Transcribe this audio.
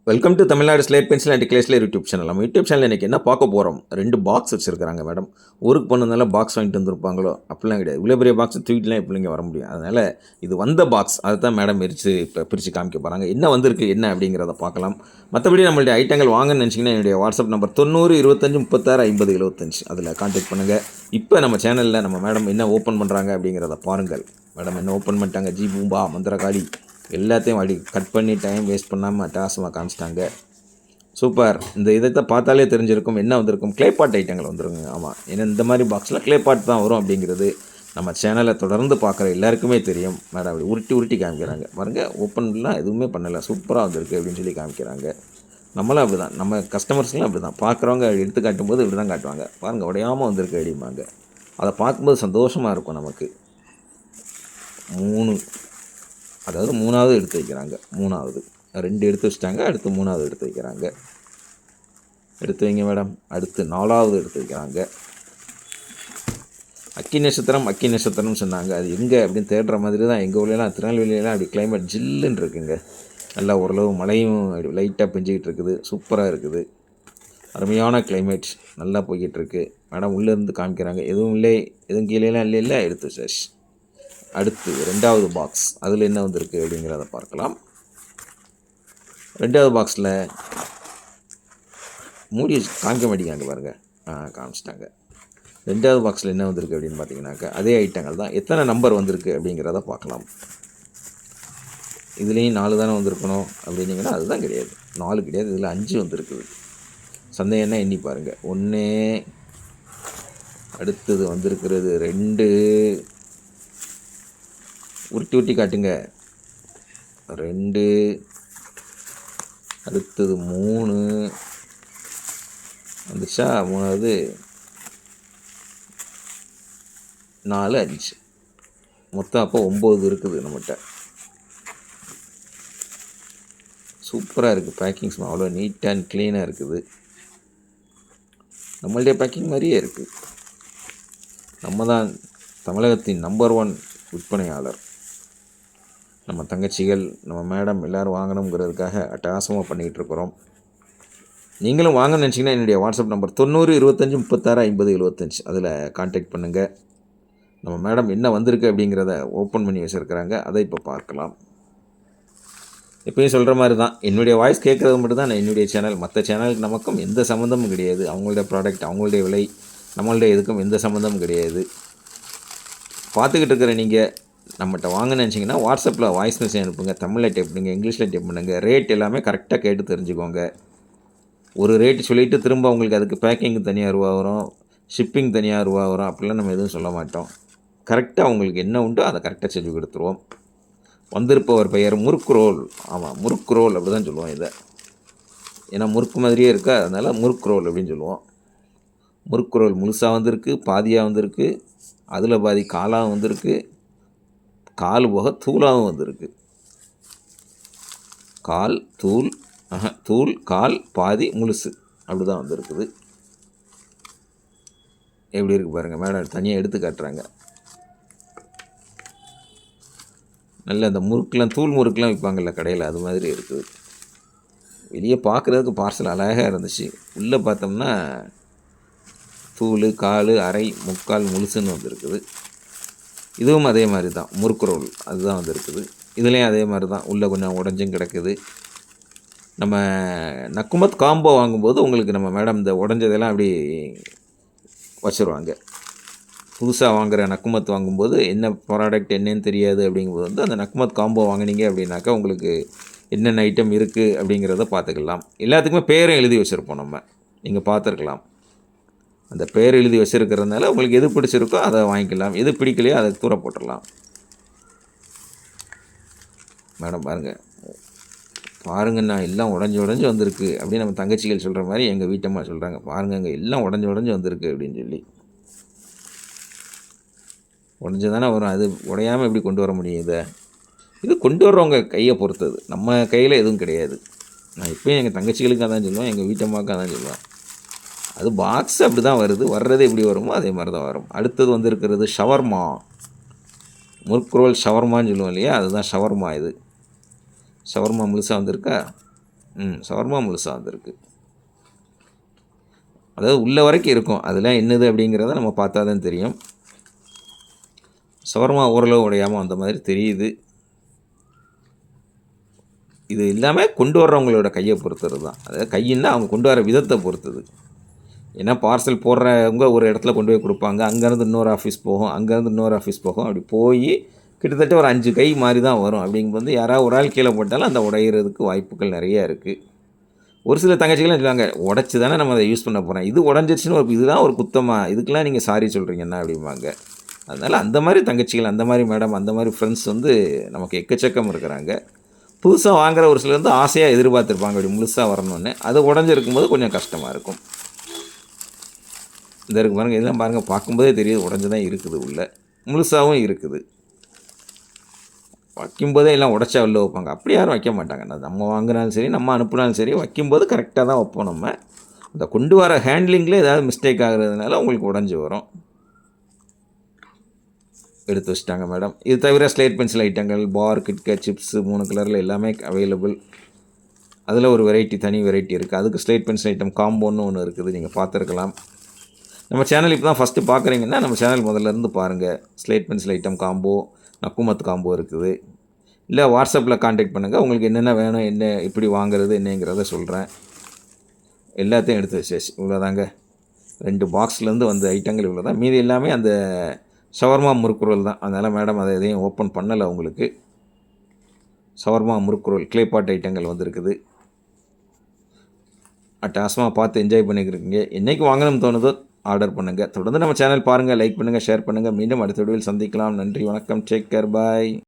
Welcome to Tamil Nadu slate pencil and clay slayer YouTube channel. நம்ம YouTube channel இன்றைக்கி என்ன பார்க்க போகிறோம்? 2 பாக்ஸ் வச்சுருக்காங்க மேடம். ஊருக்கு போனதுனால பாக்ஸ் வாங்கிட்டு வந்திருப்பாங்களோ? அப்படிலாம் கிடையாது. இவ்வளோ பெரிய பாக்ஸ் தூக்கிட்டுலாம் எப்படிங்க வர முடியும்? அதனால் இது வந்த பாக்ஸ் அதை தான் மேடம் பிரித்து காமிக்க போகிறாங்க. என்ன வந்திருக்கு என்ன அப்படிங்கிறத பார்க்கலாம். மற்றபடி நம்மளுடைய ஐட்டங்கள் வாங்கன்னு நினச்சிங்கன்னா என்னுடைய வாட்ஸ்அப் நம்பர் 90 25 36 50 75 அதில் கான்டாக்ட் பண்ணுங்கள். இப்போ நம்ம சேனலில் நம்ம மேடம் என்ன ஓப்பன் பண்ணுறாங்க அப்படிங்கிறத பாருங்கள். மேடம் என்ன ஓப்பன் பண்ணிட்டாங்க? ஜி பூம்பா மந்திரகாளி எல்லாத்தையும் அப்படி கட் பண்ணி டைம் வேஸ்ட் பண்ணாமல் அட்டகாசமாக காமிச்சிட்டாங்க. சூப்பர். இந்த இதை பார்த்தாலே தெரிஞ்சிருக்கும் என்ன வந்திருக்கும். கிளேபாட் ஐட்டங்கள் வந்துருங்க. ஆமாம், ஏன்னா இந்த மாதிரி பாக்ஸில் கிளேபாட் தான் வரும் அப்படிங்கிறது நம்ம சேனலை தொடர்ந்து பார்க்குற எல்லாருக்குமே தெரியும். மேடம் அப்படி உருட்டி காமிக்கிறாங்க பாருங்கள். ஓப்பன்லாம் எதுவுமே பண்ணலை, சூப்பராக வந்திருக்கு அப்படின்னு சொல்லி காமிக்கிறாங்க. நம்மளும் அப்படி தான், நம்ம கஸ்டமர்ஸ்லாம் அப்படி தான் பார்க்குறவங்க எடுத்து காட்டும்போது இப்படி தான் காட்டுவாங்க. பாருங்கள் உடையாமல் வந்திருக்கு அப்படிம்பாங்க. அதை பார்க்கும்போது சந்தோஷமாக இருக்கும் நமக்கு. 3, அதாவது 3வது எடுத்து வைக்கிறாங்க. 3வது 2 எடுத்து வச்சிட்டாங்க, அடுத்து 3வது எடுத்து வைக்கிறாங்க. எடுத்து வைங்க மேடம். அடுத்து 4வது எடுத்து வைக்கிறாங்க. அக்கி நட்சத்திரம்னு சொன்னாங்க. அது எங்கே அப்படின்னு தேடுற மாதிரி தான். எங்கள் ஊர்லாம் திருநெல்வேலியெல்லாம் அப்படி கிளைமேட் ஜில்லுன்னு இருக்குங்க. நல்லா ஓரளவு மழையும் லைட்டாக பெஞ்சிக்கிட்டு இருக்குது. சூப்பராக இருக்குது. அருமையான கிளைமேட் நல்லா போய்கிட்டு இருக்கு. மேடம் உள்ளேருந்து காமிக்கிறாங்க. எதுவும் இல்லை, எதுவும் கீழேலாம் இல்லை எடுத்து சார். அடுத்து 2வது பாக்ஸ், அதில் என்ன வந்திருக்கு அப்படிங்கிறத பார்க்கலாம். 2வது பாக்ஸில் மூடி காமிக்க மாட்டேங்காங்க பாருங்கள். காமிச்சிட்டாங்க. 2வது பாக்ஸில் என்ன வந்திருக்கு அப்படின்னு பார்த்தீங்கன்னாக்கா அதே ஐட்டங்கள் தான். எத்தனை நம்பர் வந்திருக்கு அப்படிங்கிறத பார்க்கலாம். இதுலேயும் 4 தானே வந்திருக்கணும் அப்படின்னீங்கன்னா அதுதான் கிடையாது. 4 கிடையாது, இதில் 5 வந்திருக்குது. சந்தேகம்னா எண்ணி பாருங்கள். 1, அடுத்தது வந்திருக்கிறது 2, உருட்டி காட்டுங்க. 2, அடுத்தது 3 வந்துச்சா? 3வது 4, 5 மொத்தம் அப்போ 9 இருக்குது நம்மகிட்ட. சூப்பராக இருக்குது. பேக்கிங்ஸ் அவ்வளோ நீட் அண்ட் க்ளீனாக இருக்குது. நம்மளுடைய பேக்கிங் மாதிரியே இருக்குது. நம்ம தான் தமிழகத்தின் நம்பர் 1 விற்பனையாளர். நம்ம தங்கச்சிகள், நம்ம மேடம் எல்லோரும் வாங்கணுங்கிறதுக்காக அட்டகாசமாக பண்ணிக்கிட்டு இருக்கிறோம். நீங்களும் வாங்கன்னு நினச்சிங்கன்னா என்னுடைய வாட்ஸ்அப் நம்பர் 90 25 36 50 75 அதில் கான்டாக்ட் பண்ணுங்கள். நம்ம மேடம் என்ன வந்திருக்கு அப்படிங்கிறத ஓப்பன் பண்ணி வச்சுருக்கிறாங்க. அதை இப்போ பார்க்கலாம். எப்பயும் சொல்கிற மாதிரி தான், என்னுடைய வாய்ஸ் கேட்குறது மட்டும் தான் என்னுடைய சேனல். மற்ற சேனலுக்கு நமக்கும் எந்த சம்மந்தமும் கிடையாது. அவங்களுடைய ப்ராடக்ட், அவங்களுடைய விலை, நம்மளுடைய இதுக்கும் எந்த சம்மந்தமும் கிடையாது. பார்த்துக்கிட்டு இருக்கிற நீங்கள் நம்மகிட்ட வாங்கன்னு நினச்சிங்கன்னா வாட்ஸ்அப்பில் வாய்ஸ் மெசேஜ் அனுப்புங்க. தமிழில் டைப் பண்ணுங்கள், இங்கிலீஷில் டைப் பண்ணுங்கள். ரேட் எல்லாமே கரெக்டாக கேட்டு தெரிஞ்சுக்கோங்க. ஒரு ரேட்டு சொல்லிவிட்டு திரும்ப உங்களுக்கு அதுக்கு பேக்கிங்கு தனியாக ரூபா வரும், ஷிப்பிங் தனியாக ரூபா வரும், அப்படிலாம் நம்ம எதுவும் சொல்ல மாட்டோம். கரெக்டாக உங்களுக்கு என்ன உண்டோ அதை கரெக்டாக செஞ்சு கொடுத்துருவோம். வந்திருப்பவர் பெயர் முறுக்கு ரோல். ஆமாம், முறுக்கு ரோல் அப்படி தான் சொல்லுவோம் இதை. ஏன்னா முறுக்கு மாதிரியே இருக்கா, அதனால் முறுக்கு ரோல் அப்படின்னு சொல்லுவோம். முறுக்கு ரோல் முழுசாக வந்திருக்கு, பாதியாக வந்திருக்கு, அதில் பாதி காலாகவும் வந்திருக்கு, கால் போக தூளாகவும் வந்திருக்கு. கால் தூள், தூள் கால் பாதி முழுசு அப்படி தான் வந்திருக்குது. எப்படி இருக்குது பாருங்கள். மேடம் தனியாக எடுத்து காட்டுறாங்க. நல்ல அந்த முறுக்கெலாம், தூள் முறுக்கெலாம் விற்பாங்கள்ல கடையில், அது மாதிரி இருக்குது. வெளியே பார்க்குறதுக்கு பார்சல் அழகாக இருந்துச்சு. உள்ளே பார்த்தோம்னா தூள், கால், அரை, முக்கால், முழுசுன்னு வந்திருக்குது. இதுவும் அதே மாதிரி தான், முறுக்கு ரோல் அதுதான் வந்திருக்குது. இதுலேயும் அதே மாதிரி தான், உள்ளே கொஞ்சம் உடஞ்சும் கிடக்குது. நம்ம நக்குமத் காம்போ வாங்கும்போது உங்களுக்கு நம்ம மேடம் இந்த உடஞ்சதெல்லாம் அப்படி வச்சுருவாங்க. புதுசாக வாங்குகிற நக்குமத் வாங்கும்போது என்ன ப்ராடக்ட் என்னன்னு தெரியாது அப்படிங்கும்போது வந்து அந்த நக்குமத் காம்போ வாங்கினீங்க அப்படின்னாக்கா உங்களுக்கு என்னென்ன ஐட்டம் இருக்குது அப்படிங்கிறத பார்த்துக்கலாம். எல்லாத்துக்குமே பேரும் எழுதி வச்சுருப்போம் நம்ம, நீங்கள் பார்த்துருக்கலாம். அந்த பேர் எழுதி வச்சுருக்கிறதுனால உங்களுக்கு எது பிடிச்சிருக்கோ அதை வாங்கிக்கலாம், எது பிடிக்கலையோ அதை தூர போட்டுடலாம். மேடம் பாருங்கண்ணா எல்லாம் உடஞ்சி வந்திருக்கு அப்படின்னு நம்ம தங்கச்சிகள் சொல்கிற மாதிரி எங்கள் வீட்டம்மா சொல்கிறாங்க. பாருங்க எல்லாம் உடஞ்சி வந்திருக்கு அப்படின்னு சொல்லி. உடஞ்சி தானே வரும், அது உடையாமல் எப்படி கொண்டு வர முடியும்? இது கொண்டு வர்றவங்க கையை பொறுத்தது, நம்ம கையில் எதுவும் கிடையாது. நான் இப்போயும் எங்கள் தங்கச்சிகளுக்கு அதான் சொல்லுவேன், எங்கள் வீட்டம்மாவுக்கு அதான் சொல்லுவேன். அது பாக்ஸ் அப்படி தான் வருது, வர்றது எப்படி வருமோ அதே மாதிரி தான் வரும். அடுத்தது வந்திருக்கிறது ஷவர்மா. முறுக்கு ரோல் ஷவர்மான்னு சொல்லுவோம் இல்லையா, அதுதான் ஷவர்மா. இது ஷவர்மா முழுசாக வந்திருக்கா. ஷவர்மா முழுசாக வந்திருக்கு. அதாவது உள்ள வரைக்கும் இருக்கும். அதெல்லாம் என்னது அப்படிங்கிறத நம்ம பார்த்தா தான் தெரியும். ஷவர்மா ஓரளவு உடையாமல் வந்த மாதிரி தெரியுது. இது எல்லாமே கொண்டு வர்றவங்களோட கையை பொறுத்தது தான். அதாவது கையின்னா அவங்க கொண்டு வர விதத்தை பொறுத்தது. ஏன்னா பார்சல் போடுறவங்க ஒரு இடத்துல கொண்டு போய் கொடுப்பாங்க. அங்கேருந்து இன்னொரு ஆஃபீஸ் போகும், அங்கேருந்து இன்னொரு ஆஃபீஸ் போகும். அப்படி போய் கிட்டத்தட்ட ஒரு 5 கை மாதிரி தான் வரும். அப்படிங்கும்போது யாராவது ஒரு ஆள் கீழே போட்டாலும் அந்த உடையிறதுக்கு வாய்ப்புகள் நிறையா இருக்குது. ஒரு சில தங்கச்சிகளும் சொல்லுவாங்க, உடச்சி தானே நம்ம அதை யூஸ் பண்ண போகிறோம், இது உடஞ்சிருச்சுன்னு இதுதான் ஒரு குத்தமா, இதுக்கெலாம் நீங்கள் சாரி சொல்கிறீங்கன்னா அப்படிம்பாங்க. அதனால் அந்த மாதிரி தங்கச்சிகள், அந்த மாதிரி மேடம், அந்த மாதிரி ஃப்ரெண்ட்ஸ் வந்து நமக்கு எக்கச்சக்கம் இருக்கிறாங்க. புதுசாக வாங்குகிற ஒரு சிலர் வந்து ஆசையாக எதிர்பார்த்துருப்பாங்க அப்படி முழுசாக வரணுன்னு. அது உடஞ்சிருக்கும்போது கொஞ்சம் கஷ்டமாக இருக்கும். இந்த இருக்கு பாருங்கள், இதெல்லாம் பாருங்கள், பார்க்கும்போதே தெரியுது உடஞ்சி தான் இருக்குது, உள்ள முழுசாகவும் இருக்குது. வைக்கும்போதே எல்லாம் உடச்சா வெளில வைப்பாங்க, அப்படி யாரும் வைக்க மாட்டாங்க. நம்ம வாங்கினாலும் சரி, நம்ம அனுப்புனாலும் சரி, வைக்கும்போது கரெக்டாக தான் வைப்போம். நம்ம அந்த கொண்டு வர ஹேண்ட்லிங்கில் ஏதாவது மிஸ்டேக் ஆகுறதுனால உங்களுக்கு உடஞ்சி வரும். எடுத்து வச்சுட்டாங்க மேடம். இது தவிர ஸ்லேட் பென்சில் ஐட்டங்கள், பார், கிட்கேட், சிப்ஸு 3 கலரில் எல்லாமே அவைலபிள். அதில் ஒரு வெரைட்டி, தனி வெரைட்டி இருக்குது. அதுக்கு ஸ்லேட் பென்சில் ஐட்டம் காம்போன்னு ஒன்று இருக்குது, நீங்கள் பார்த்துருக்கலாம். நம்ம சேனல் இப்போ தான் ஃபஸ்ட்டு பார்க்குறீங்கன்னா நம்ம சேனல் முதல்ல இருந்து பாருங்கள். ஸ்லேட் பென்சில் ஐட்டம் காம்போ, நக்குமத் காம்போ இருக்குது. இல்லை வாட்ஸ்அப்பில் கான்டாக்ட் பண்ணுங்கள், உங்களுக்கு என்னென்ன வேணும், என்ன எப்படி வாங்குறது என்னங்கிறத சொல்கிறேன். எல்லாத்தையும் எடுத்து வச்சாச்சு. இவ்வளோதாங்க, 2 பாக்ஸ்லேருந்து வந்த ஐட்டங்கள் இவ்வளோ தான். மீதி எல்லாமே அந்த ஷவர்மா முறுக்குரோல் தான். அதனால் மேடம் அதை எதையும் ஓப்பன் பண்ணலை. உங்களுக்கு ஷவர்மா முறுக்குரோல் கிளேபாட் ஐட்டங்கள் வந்திருக்குது. அட்டாசமாக பார்த்து என்ஜாய் பண்ணிக்கிறீங்க. என்றைக்கு வாங்கணும்னு தோணுதோ ஆர்டர் பண்ணுங்கள். தொடர்ந்து நம்ம சேனல் பாருங்கள், லைக் பண்ணுங்கள், ஷேர் பண்ணுங்கள். மீண்டும் அடுத்த வீடியோவில் சந்திக்கலாம். நன்றி, வணக்கம், டேக் கேர், பாய்.